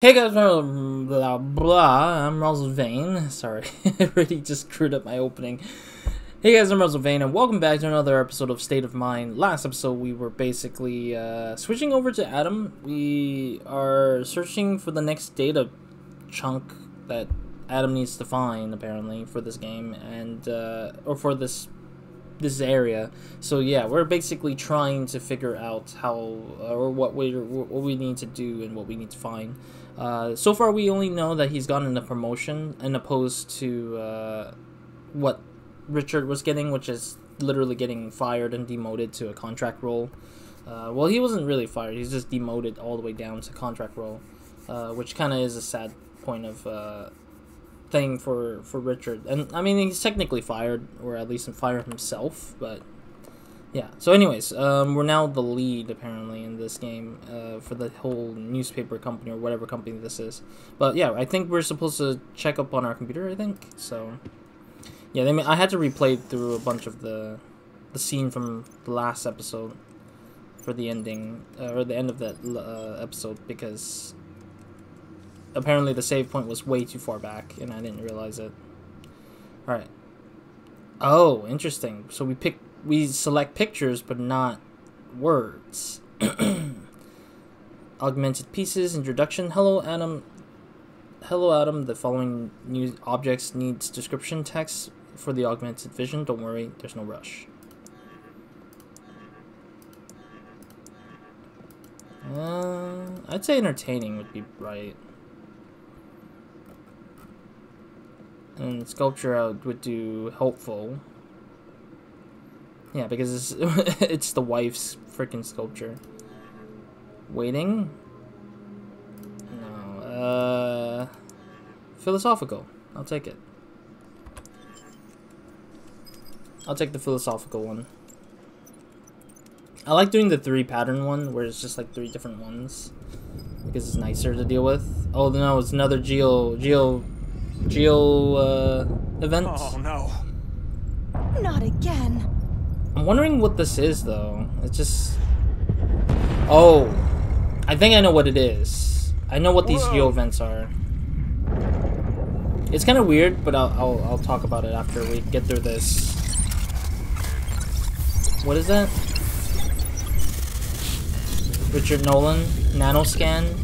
Hey guys, blah blah, I'm RozaldVane. Sorry, I really just screwed up my opening. Hey guys, I'm RozaldVane, and welcome back to another episode of State of Mind. Last episode, we were basically switching over to Adam. We are searching for the next data chunk that Adam needs to find, apparently, for this game, and or for this area. So yeah, we're basically trying to figure out how or what we need to do and what we need to find. So far, we only know that he's gotten a promotion, and opposed to what Richard was getting, which is literally getting fired and demoted to a contract role. Well, he wasn't really fired; he's just demoted all the way down to contract role, which kind of is a sad point of thing for Richard. And I mean, he's technically fired, or at least fired himself, but yeah. So anyways, we're now the lead apparently in this game for the whole newspaper company or whatever company this is. But yeah, I think we're supposed to check up on our computer, I think. So yeah, I had to replay through a bunch of the scene from the last episode for the ending or the end of that episode, because apparently the save point was way too far back and I didn't realize it. Alright. Oh, interesting. So we select pictures but not words. Augmented pieces, introduction. Hello Adam. Hello Adam, the following new objects needs description text for the augmented vision. Don't worry, there's no rush. I'd say entertaining would be right. And sculpture I would do helpful. Yeah, because it's the wife's freaking sculpture. Waiting? No. Philosophical. I'll take it. I'll take the philosophical one. I like doing the 3 pattern one, where it's just like 3 different ones, because it's nicer to deal with. Oh no, it's another geo event. Oh no. Not again. I'm wondering what this is though. It's just... Oh, I think I know what it is. I know what these geo events are. It's kind of weird, but I'll talk about it after we get through this. What is that? Richard Nolan, nanoscan.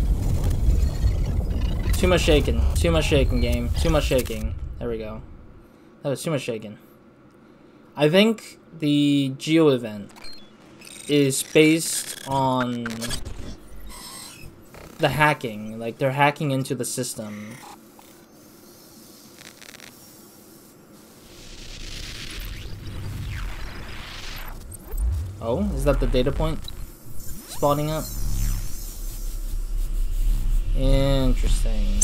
Too much shaking. Too much shaking, game. Too much shaking. There we go. That was too much shaking. I think the geo event is based on the hacking. Like, they're hacking into the system. Oh, is that the data point spawning up? Interesting.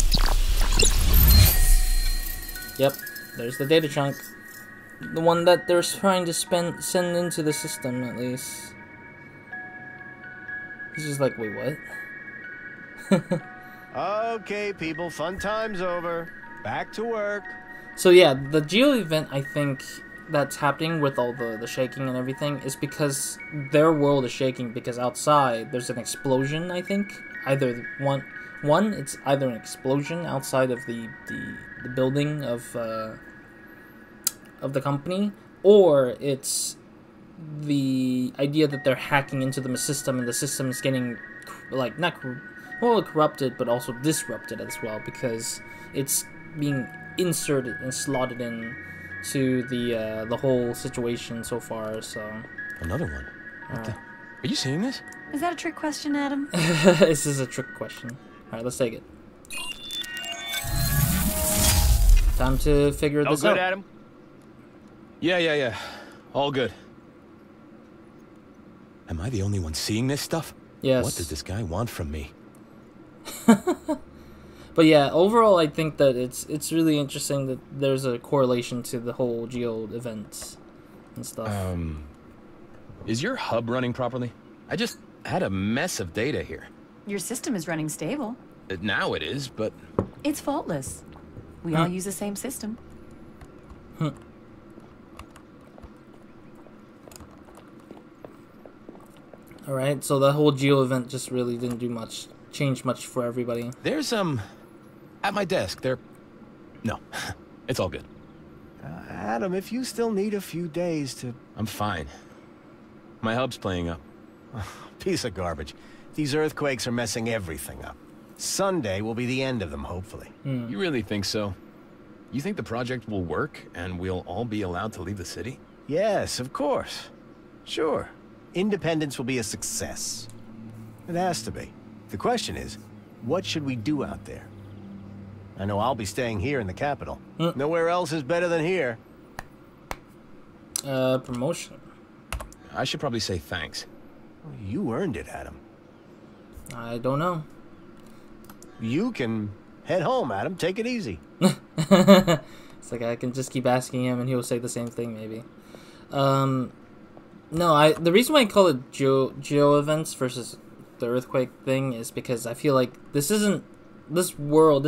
Yep, there's the data chunk. The one that they're trying to send into the system, at least. He's just like, wait, what? Okay, people, fun time's over. Back to work. So yeah, the geo event, I think, that's happening with all the shaking and everything is because their world is shaking, because outside there's an explosion, I think. Either one, it's either an explosion outside of the building of the company, or it's the idea that they're hacking into the system, and the system is getting like corrupted, but also disrupted as well, because it's being inserted and slotted in to the whole situation so far. So another one. What the? Are you seeing this? Is that a trick question, Adam? This is a trick question. Alright, let's take it. Time to figure this out. All good, Adam? Yeah. All good. Am I the only one seeing this stuff? Yes. What does this guy want from me? But yeah, overall, I think that it's really interesting that there's a correlation to the whole geo events and stuff. Is your hub running properly? I just had a mess of data here. Your system is running stable. Now it is, but... It's faultless. We all use the same system. Alright, so the whole geo event just really didn't do much change much for everybody. There's, at my desk, No, it's all good. Adam, if you still need a few days to... I'm fine. My hub's playing up. Piece of garbage. These earthquakes are messing everything up. Sunday will be the end of them, hopefully. You really think so? You think the project will work, and we'll all be allowed to leave the city? Yes, of course. Sure. Independence will be a success. It has to be. The question is, what should we do out there? I know I'll be staying here in the capital. Nowhere else is better than here. Promotion. I should probably say thanks. You earned it, Adam. I don't know. You can head home, Adam. Take it easy. It's like I can just keep asking him and he'll say the same thing maybe. No, the reason why I call it geo events versus the earthquake thing is because I feel like this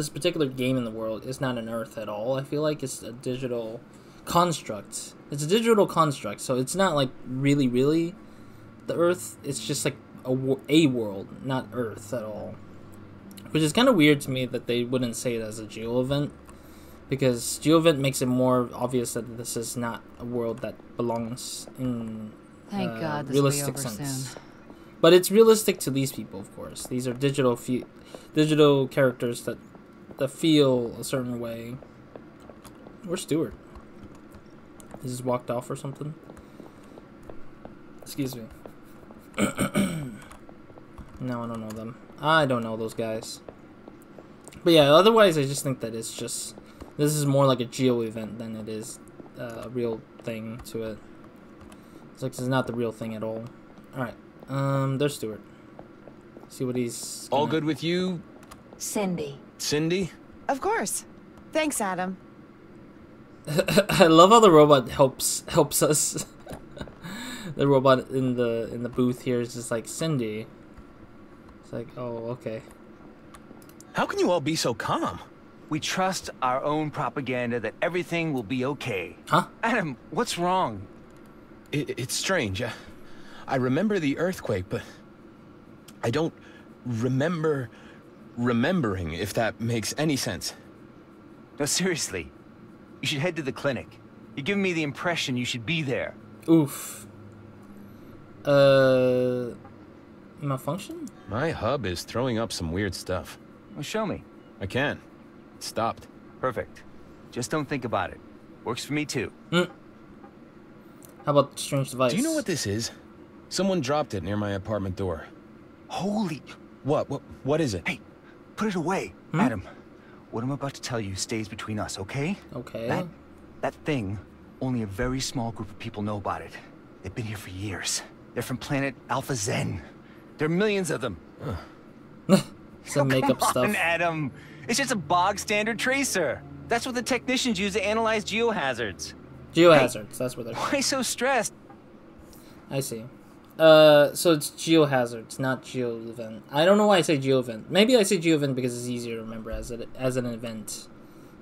particular game in the world is not an Earth at all. I feel like it's a digital construct. It's a digital construct, so it's not like really the Earth. It's just like a world, not Earth at all. Which is kind of weird to me that they wouldn't say it as a geo event, because geo event makes it more obvious that this is not a world that belongs in Thank God this realistic will be over sense. soon. But it's realistic to these people, of course. These are digital characters that feel a certain way. Where's Stuart? He just walked off or something? Excuse me. No, I don't know them. I don't know those guys. But yeah, otherwise I just think that it's just... This is more like a geo event than it is a real thing to it. It's like it's not the real thing at all. Alright, there's Stuart. See what he's... All good with you, Cindy. Cindy? Of course. Thanks, Adam. I love how the robot helps us. The robot in the booth here is just like, Cindy. It's like, oh, okay. How can you all be so calm? We trust our own propaganda that everything will be okay. Huh? Adam, what's wrong? It's strange. I remember the earthquake, but I don't remember remembering, if that makes any sense. No, seriously. You should head to the clinic. You're giving me the impression you should be there. Oof. Malfunction? My hub is throwing up some weird stuff. Well, show me. I can. It stopped. Perfect. Just don't think about it. Works for me too. How about strange device? Do you know what this is? Someone dropped it near my apartment door. Holy... What is it? Hey, put it away. Adam, what I'm about to tell you stays between us, okay? Okay. That thing, only a very small group of people know about it. They've been here for years. They're from planet Alpha Zen. There are millions of them. Some makeup Come stuff. on, Adam. It's just a bog standard tracer. That's what the technicians use to analyze geohazards. Geohazards, that's what they're... Why so stressed? I see. So it's geohazards, not geo event. I don't know why I say geo event. Maybe I say geo event because it's easier to remember as an event.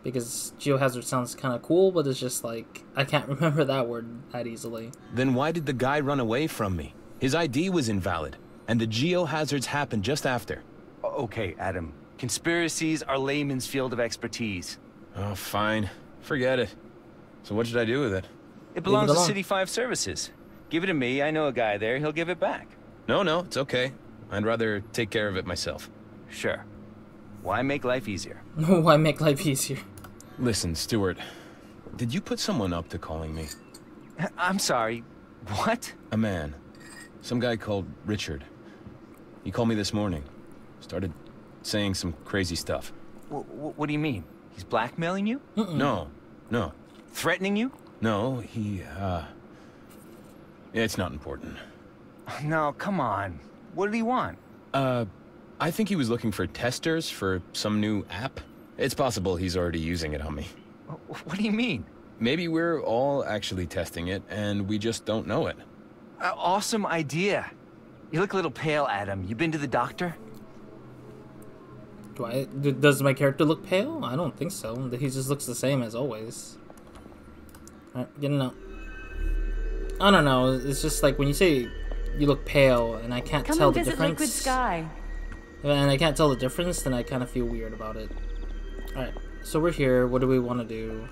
Because geohazard sounds kind of cool, but it's just like, I can't remember that word that easily. Then why did the guy run away from me? His ID was invalid, and the geohazards happened just after. Okay, Adam. Conspiracies are layman's field of expertise. Oh, fine. Forget it. So what should I do with it? It belongs to alone. City 5 Services. Give it to me. I know a guy there. He'll give it back. No, it's okay. I'd rather take care of it myself. Sure. Why make life easier? Why make life easier? Listen, Stuart. Did you put someone up to calling me? I'm sorry. What? A man. Some guy called Richard. He called me this morning. Started saying some crazy stuff. What do you mean? He's blackmailing you? No. Threatening you? No, he, it's not important. No, come on. What did he want? I think he was looking for testers for some new app. It's possible he's already using it on me. What do you mean? Maybe we're all actually testing it, and we just don't know it. Awesome idea. You look a little pale, Adam. You been to the doctor? Does my character look pale? I don't think so. He just looks the same as always. Alright, getting out. I don't know. It's just like when you say you look pale, and I can't tell the difference. Come and visit Liquid Sky. and I can't tell the difference, then I kind of feel weird about it. Alright, so we're here. What do we want to do?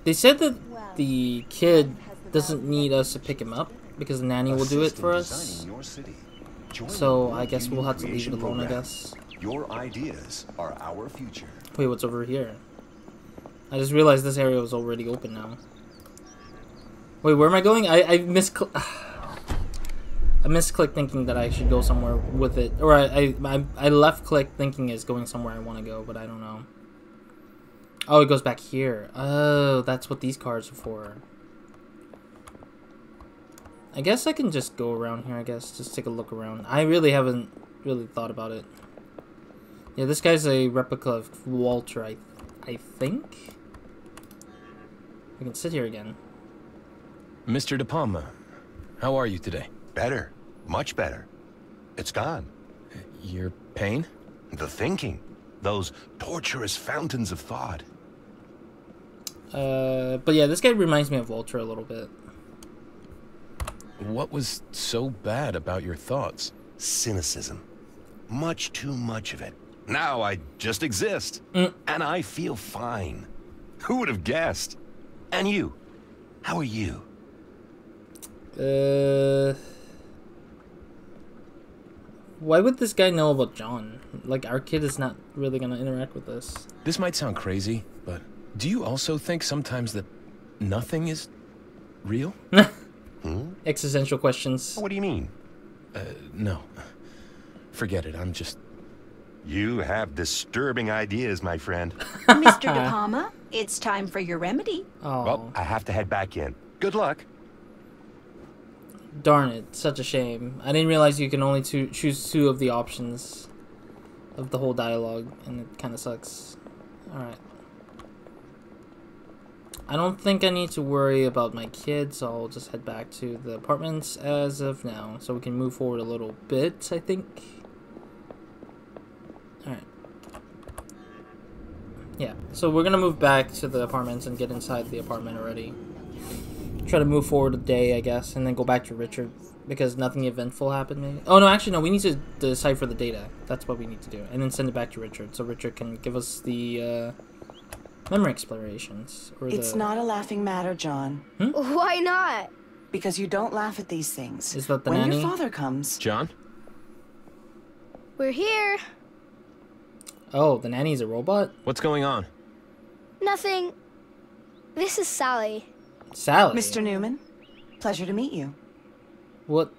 They said that the kid doesn't need us to pick him up because the nanny will do it for us. So I guess we'll have to leave it alone, I guess. Your ideas are our future. Wait, what's over here? I just realized this area was already open now. Wait, where am I going? I misclicked thinking that I should go somewhere with it. Or I left click thinking it's going somewhere I want to go, but I don't know. Oh, it goes back here. Oh, that's what these cards are for. I guess I can just go around here, I guess. Just take a look around. I really haven't really thought about it. Yeah, this guy's a replica of Walter, I think. We can sit here again. Mr. De Palma, how are you today? Better. Much better. It's gone. Your pain? The thinking. Those torturous fountains of thought. But yeah, this guy reminds me of Walter a little bit. What was so bad about your thoughts? Cynicism. Much too much of it. Now I just exist. And I feel fine. Who would have guessed? And you? How are you? Why would this guy know about John? Like, our kid is not really gonna interact with this. This might sound crazy, but do you also think sometimes that nothing is real? Existential questions. What do you mean? No. Forget it, I'm just... You have disturbing ideas, my friend. Mr. De Palma, it's time for your remedy. Oh, Well, I have to head back in. Good luck. darn it. Such a shame. I didn't realize you can only choose 2 of the options of the whole dialogue, and it kind of sucks. Alright. I don't think I need to worry about my kids, so I'll just head back to the apartments as of now, so we can move forward a little bit, I think. Alright. Yeah, so we're gonna move back to the apartments and get inside the apartment already. Try to move forward a day, I guess, and then go back to Richard, because nothing eventful happened, maybe? Oh, no, actually, no, we need to decipher the data. That's what we need to do, and then send it back to Richard, so Richard can give us the, memory explorations. Or It's not a laughing matter, John. Why not? Because you don't laugh at these things. Is that the when nanny? your father comes. John? We're here. Oh, the nanny's a robot? What's going on? Nothing. This is Sally. Sally? Mr. Newman, pleasure to meet you. What?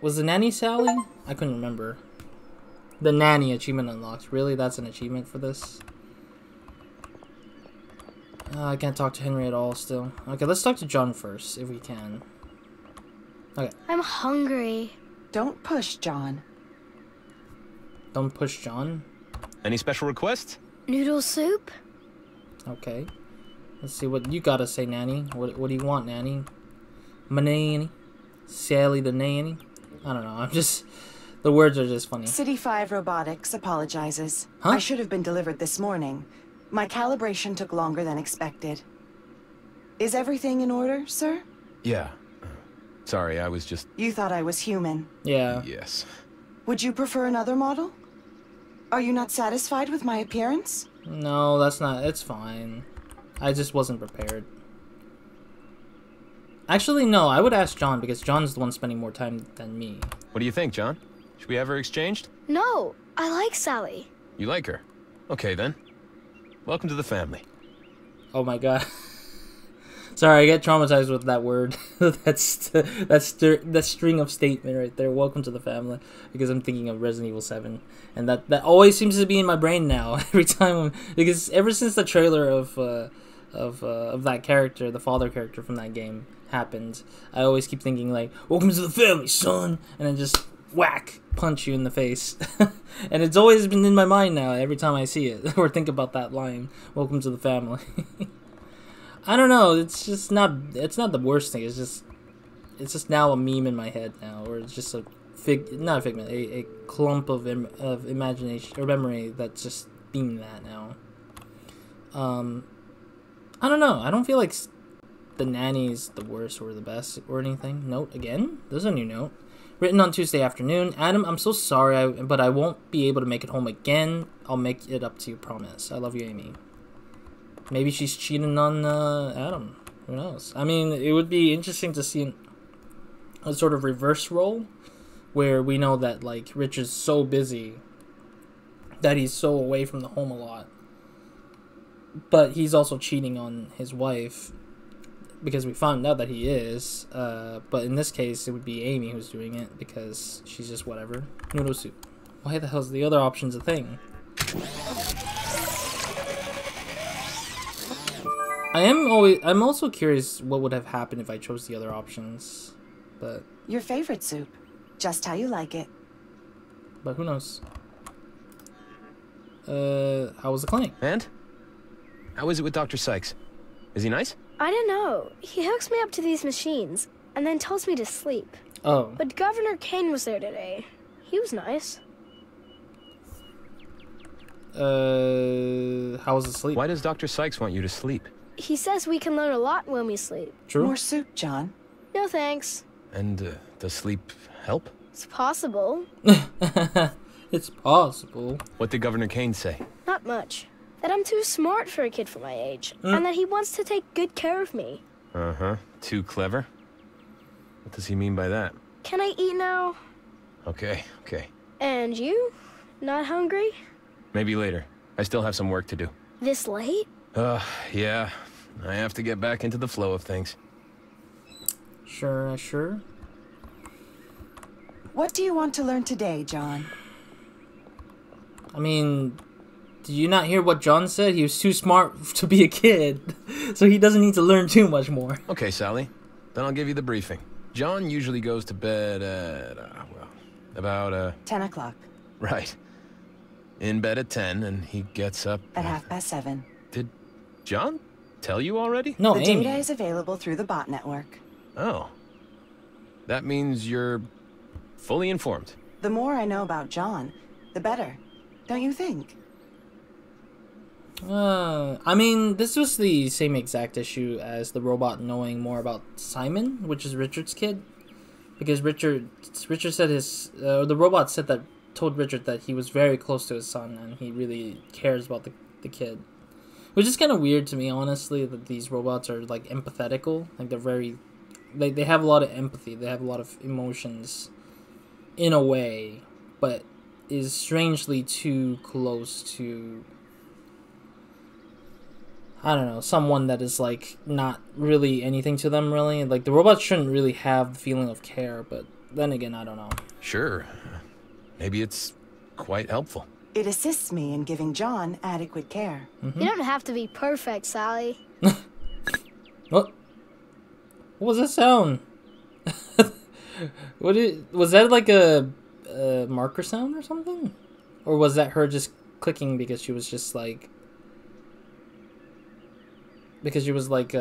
Was the nanny Sally? I couldn't remember. The nanny achievement unlocked. Really? That's an achievement for this? I can't talk to Henry at all still. Okay, let's talk to John first, if we can. Okay. I'm hungry. Don't push, John. Don't push John. Any special requests? Noodle soup? Okay. Let's see what you gotta say, nanny. What do you want, nanny? My nanny? Sally the nanny? I don't know, I'm just... The words are just funny. City 5 Robotics apologizes. Huh? I should have been delivered this morning. My calibration took longer than expected. Is everything in order, sir? Yeah. Sorry, I was just... You thought I was human. Yeah. Yes. Would you prefer another model? Are you not satisfied with my appearance? No, that's not... It's fine. I just wasn't prepared. Actually, no, I would ask John, because John's the one spending more time than me. What do you think, John? Should we have her exchanged? No, I like Sally. You like her? Okay, then. Welcome to the family. Oh my god. Sorry, I get traumatized with that word. that string of statement right there. Welcome to the family, because I'm thinking of Resident Evil 7, and that always seems to be in my brain now every time. Because ever since the trailer of that character, the father character from that game, happened, I always keep thinking like, "Welcome to the family, son," and then just whack, punch you in the face. And it's always been in my mind now every time I see it or think about that line. Welcome to the family. I don't know. It's just not. It's not the worst thing. It's just now a meme in my head now, or it's just not a figment, a clump of imagination or memory that's just being that now. I don't know. I don't feel like the nanny's the worst or the best or anything. Note again. There's a new note. Written on Tuesday afternoon. Adam, I'm so sorry, but I won't be able to make it home again. I'll make it up to you, promise. I love you, Amy. Maybe she's cheating on Adam. Who knows? I mean, it would be interesting to see a sort of reverse role where we know that, like, Richard's so busy that he's so away from the home a lot. But he's also cheating on his wife because we found out that he is. But in this case, it would be Amy who's doing it because she's just whatever. Noodle soup. Why the hell's the other option's a thing? I'm also curious what would have happened if I chose the other options. But Your favorite soup. Just how you like it. But who knows? How was the clinic? And? How is it with Dr. Sykes? Is he nice? I don't know. He hooks me up to these machines and then tells me to sleep. Oh. But Governor Kane was there today. He was nice. How was the sleep? Why does Dr. Sykes want you to sleep? He says we can learn a lot when we sleep. True. More soup, John. No thanks. And does sleep help? It's possible. It's possible. What did Governor Kane say? Not much. That I'm too smart for a kid for my age. And that he wants to take good care of me. Uh-huh. Too clever? What does he mean by that? Can I eat now? Okay. And you? Not hungry? Maybe later. I still have some work to do. This late? Yeah. I have to get back into the flow of things. Sure. What do you want to learn today, John? I mean, did you not hear what John said? He was too smart to be a kid, so he doesn't need to learn too much more. Okay, Sally. Then I'll give you the briefing. John usually goes to bed at, about, 10 o'clock. Right. In bed at 10, and he gets up... At 7:30. Did John tell you already? No, The Amy. data is available through the bot network. Oh. That means you're fully informed. The more I know about John, the better. Don't you think? I mean, this was the same exact issue as the robot knowing more about Simon, which is Richard's kid. Because Richard said the robot said that, told Richard that he was very close to his son and he really cares about the kid. Which is kind of weird to me, honestly, that these robots are, like, empathetical. Like, they're very... They have a lot of empathy. They have a lot of emotions, in a way, but is strangely too close to... I don't know, someone that is, like, not really anything to them, really. Like, the robots shouldn't really have the feeling of care, but then again, I don't know. Sure. Maybe it's quite helpful. It assists me in giving John adequate care. You don't have to be perfect, Sally. What was that sound? Was that like a marker sound or something? Or was that her just clicking because she was just like... Because she was like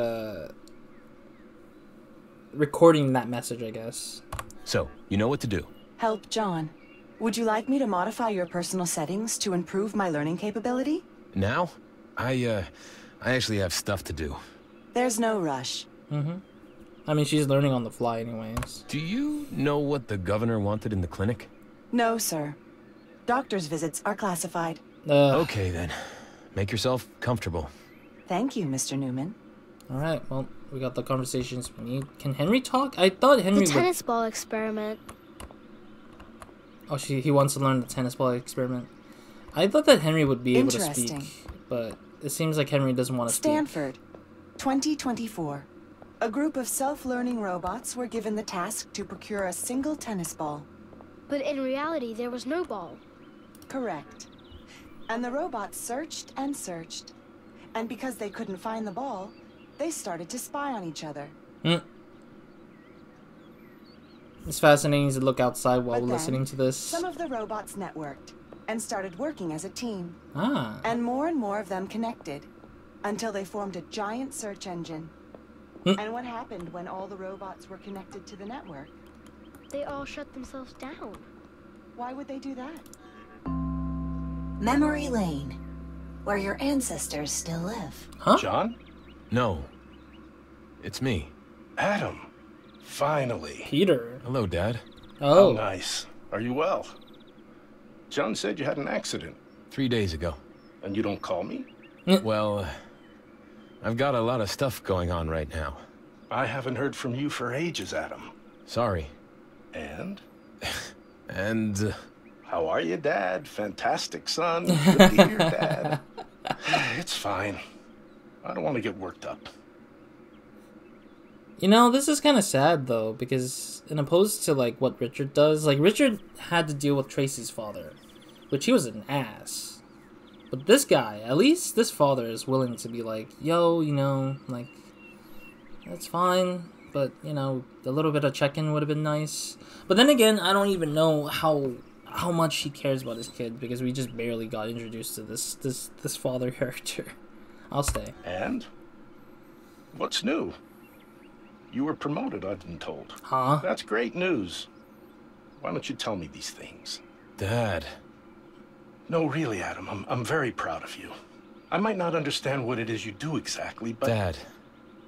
recording that message, I guess. So, you know what to do. Help John. Would you like me to modify your personal settings to improve my learning capability? Now? I actually have stuff to do. There's no rush. I mean, she's learning on the fly anyways. Do you know what the governor wanted in the clinic? No, sir. Doctor's visits are classified. Okay, then. Make yourself comfortable. Thank you, Mr. Newman. Alright, well, we got the conversations we need. Can Henry talk? I thought Henry The would... tennis ball experiment. Oh, he wants to learn the tennis ball experiment. I thought that Henry would be able to Interesting. speak, but it seems like Henry doesn't want to speak. Stanford, 2024. A group of self-learning robots were given the task to procure a single tennis ball. But in reality, there was no ball. Correct. And the robots searched and searched. And because they couldn't find the ball, they started to spy on each other. It's fascinating to look outside while But then, listening to this. Some of the robots networked and started working as a team. And more of them connected until they formed a giant search engine. And what happened when all the robots were connected to the network? They all shut themselves down. Why would they do that? Memory Lane, where your ancestors still live. Huh? John? No. it's me. Adam. Finally. Peter. Hello, Dad. Oh. How nice. Are you well? John said you had an accident. 3 days ago. And you don't call me? Well, I've got a lot of stuff going on right now. I haven't heard from you for ages, Adam. Sorry. And? And... How are you, Dad? Fantastic, son. Good to hear, Dad. It's fine. I don't want to get worked up. You know, this is kind of sad, though, because in opposed to, like, what Richard does, like, Richard had to deal with Tracy's father, which he was an ass. But this guy, at least this father is willing to be like, yo, you know, like, that's fine, but, you know, a little bit of check-in would have been nice. But then again, I don't even know how much he cares about his kid, because we just barely got introduced to this father character. I'll stay. And? What's new? You were promoted, I've been told. Huh? That's great news. Why don't you tell me these things? Dad. No, really, Adam, I'm very proud of you. I might not understand what it is you do exactly, but... Dad.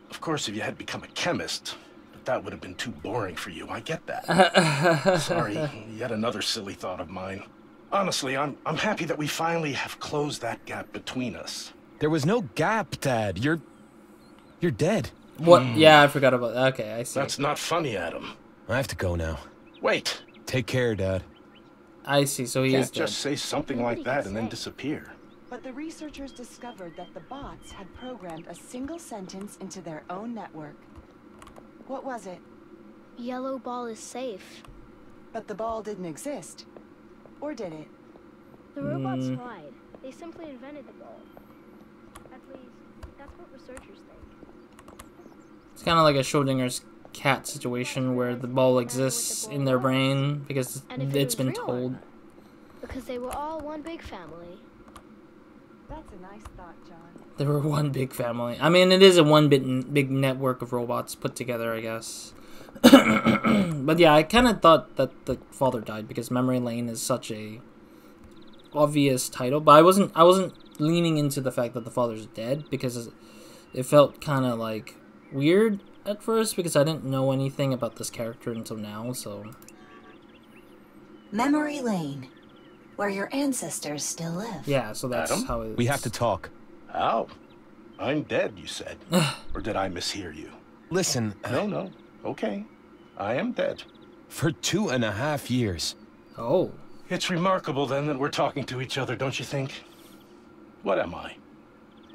Of course, if you had become a chemist, but that would have been too boring for you, I get that. Sorry, yet another silly thought of mine. Honestly, I'm happy that we finally have closed that gap between us. There was no gap, Dad. You're dead. What? Yeah, I forgot about that. Okay, I see. That's not funny, Adam. I have to go now. Wait. Take care, Dad. I see, so he You is can't just say something like that and then disappear. But the researchers discovered that the bots had programmed a single sentence into their own network. What was it? Yellow ball is safe. But the ball didn't exist. Or did it? The robots lied. They simply invented the ball. At least, that's what researchers think. It's kind of like a Schrodinger's cat situation where the ball exists in their brain because it's been told. Because they were all one big family. That's a nice thought, John. They were one big family. I mean, it is a big network of robots put together, I guess. But yeah, I kind of thought that the father died because Memory Lane is such a obvious title. But I wasn't leaning into the fact that the father's dead because it felt kind of like weird at first because I didn't know anything about this character until now. So Memory Lane, where your ancestors still live. Yeah, so that's Adam? how it is. We have to talk. How? I'm dead, you said. Or did I mishear you? Listen. No. Okay. I am dead. For 2.5 years. Oh. It's remarkable, then, that we're talking to each other, don't you think? What am I?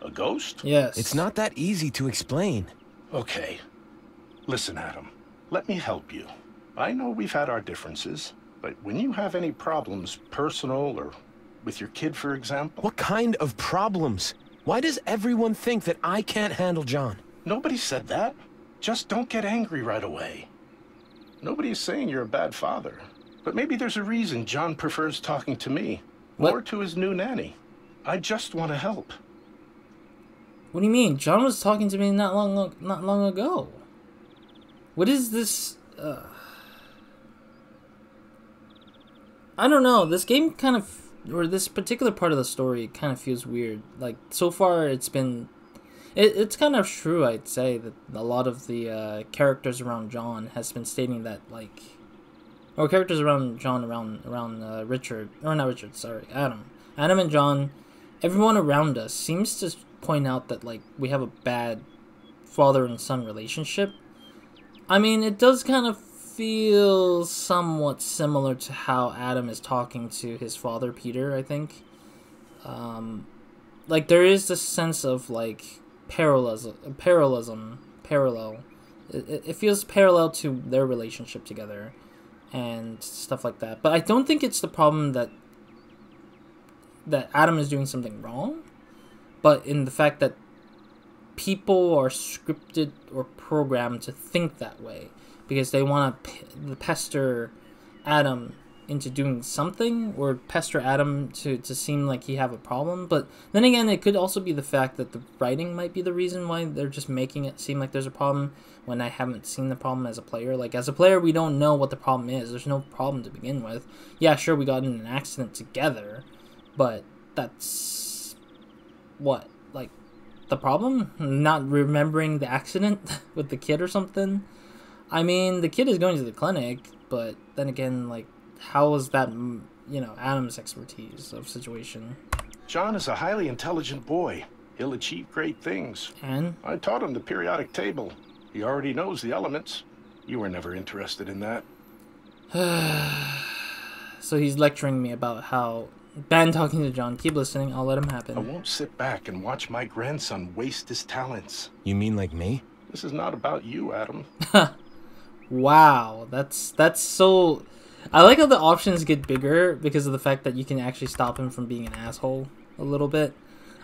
A ghost? Yes. It's not that easy to explain. Okay. Listen, Adam. Let me help you. I know we've had our differences, but when you have any problems, personal or with your kid, for example... What kind of problems? Why does everyone think that I can't handle John? Nobody said that. Just don't get angry right away. Nobody is saying you're a bad father. But maybe there's a reason John prefers talking to me. What? Or to his new nanny. I just want to help. What do you mean? John was talking to me not long ago. What is this? I don't know. This game kind of, or this particular part of the story kind of feels weird. Like, so far it's been... It's kind of true, I'd say, that a lot of the characters around John has been stating that, like... Or characters around John, around Richard... Or not Richard, sorry, Adam. Adam and John, everyone around us seems to point out that, like, we have a bad father and son relationship. I mean, it does kind of feel somewhat similar to how Adam is talking to his father, Peter, I think. Like, there is this sense of, like... parallel. It feels parallel to their relationship together and stuff like that. But I don't think it's the problem that Adam is doing something wrong, but in the fact that people are scripted or programmed to think that way because they want to pester Adam into doing something, or pester Adam to seem like he have a problem. But then again, it could also be the fact that the writing might be the reason why they're just making it seem like there's a problem when I haven't seen the problem as a player. Like, as a player, we don't know what the problem is. There's no problem to begin with. Yeah, sure, we got in an accident together, but that's... what? Like, the problem? Not remembering the accident with the kid or something? I mean, the kid is going to the clinic, but then again, like, how is that, you know, Adam's expertise of situation? John is a highly intelligent boy. He'll achieve great things. And? I taught him the periodic table. He already knows the elements. You were never interested in that. So he's lecturing me about how... Bad talking to John. Keep listening. I'll let him happen. I won't sit back and watch my grandson waste his talents. You mean like me? This is not about you, Adam. Wow. That's so... I like how the options get bigger because of the fact that you can actually stop him from being an asshole a little bit.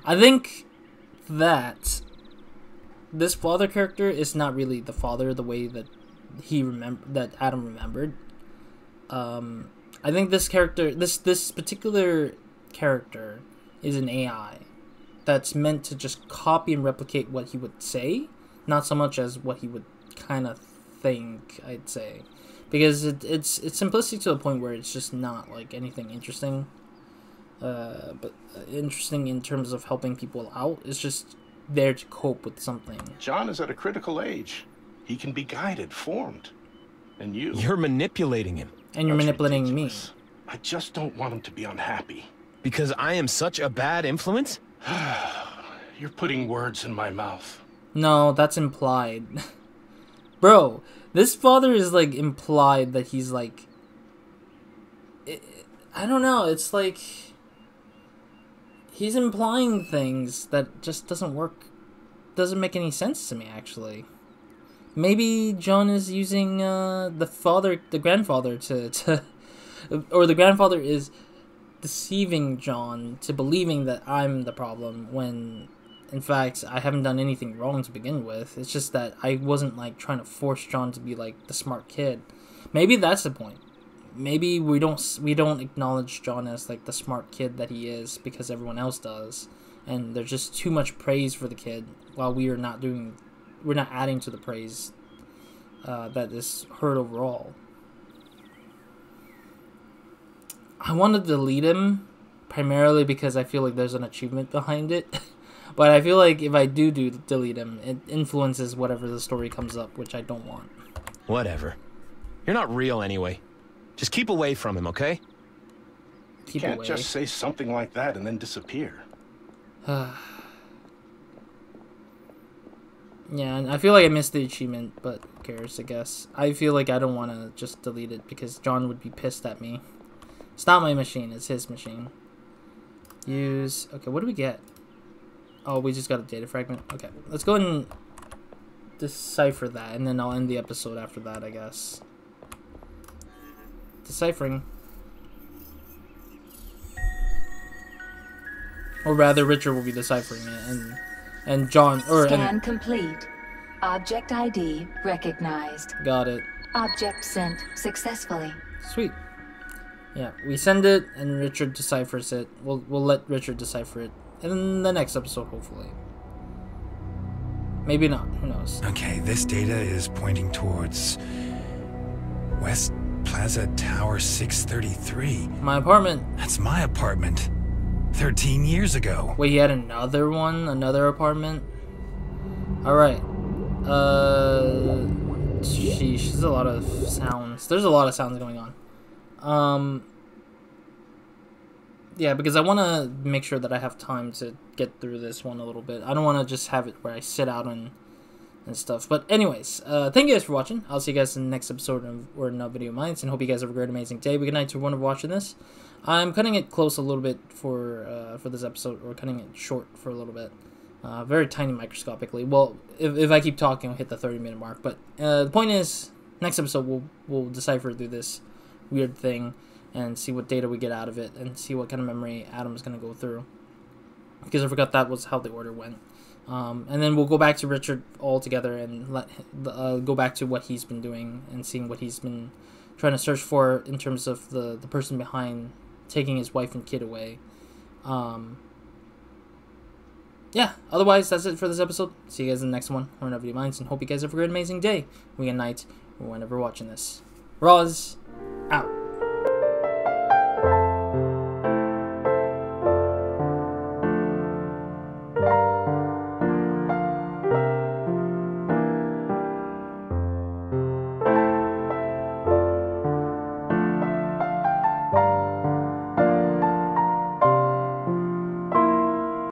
I think that this father character is not really the father the way that that Adam remembered. I think this character, this particular character, is an AI that's meant to just copy and replicate what he would say, not so much as what he would kind of think. I'd say, because it's simplistic to a point where it's just not like anything interesting. But interesting in terms of helping people out. It's just there to cope with something. John is at a critical age. He can be guided, formed. And You're manipulating him. And you're manipulating ridiculous. I just don't want him to be unhappy. Because I am such a bad influence? You're putting words in my mouth. No, that's implied. Bro, this father is like implied that he's like... I don't know, it's like... He's implying things that just doesn't work. Doesn't make any sense to me, actually. Maybe John is using the grandfather to or the grandfather is deceiving John to believing that I'm the problem when in fact I haven't done anything wrong to begin with. It's just that I wasn't like trying to force John to be like the smart kid. Maybe that's the point. Maybe we don't acknowledge John as like the smart kid that he is because everyone else does, and there's just too much praise for the kid while we're not adding to the praise that is heard overall. I want to delete him primarily because I feel like there's an achievement behind it. But I feel like if I do delete him, it influences whatever the story comes up, which I don't want. Whatever. You're not real anyway. Just keep away from him, okay? You can't just say something like that and then disappear. Yeah, and I feel like I missed the achievement, but who cares, I guess. I feel like I don't want to just delete it because John would be pissed at me. It's not my machine, it's his machine. Use... Okay, what do we get? Oh, we just got a data fragment. Okay, let's go ahead and decipher that, and then I'll end the episode after that, I guess. Deciphering. Or rather, Richard will be deciphering it, and John... Scan complete. Object ID recognized. Got it. Object sent successfully. Sweet. Yeah, we send it, and Richard deciphers it. We'll let Richard decipher it in the next episode, hopefully. Maybe not. Who knows? Okay, this data is pointing towards West Plaza Tower 633. My apartment. That's my apartment. 13 years ago. Wait, you had another one? Another apartment? Alright. Sheesh, there's a lot of sounds. There's a lot of sounds going on. Yeah, because I want to make sure that I have time to get through this one a little bit. I don't want to just have it where I sit out and stuff. But anyways, thank you guys for watching. I'll see you guys in the next episode of Ordinary Video Minds, and hope you guys have a great, amazing day. Good night to everyone watching this. I'm cutting it close a little bit for this episode, or cutting it short for a little bit. Very tiny microscopically. Well, if I keep talking, I'll hit the 30-minute mark. But the point is, next episode we'll decipher through this weird thing and see what data we get out of it, and see what kind of memory Adam's going to go through. Because I forgot that was how the order went. And then we'll go back to Richard all together and go back to what he's been doing and seeing what he's been trying to search for in terms of the person behind taking his wife and kid away. Yeah, otherwise, that's it for this episode. See you guys in the next one. Or in Video Minds, and hope you guys have a great, amazing day, weekend, night, or whenever watching this. Roz, out.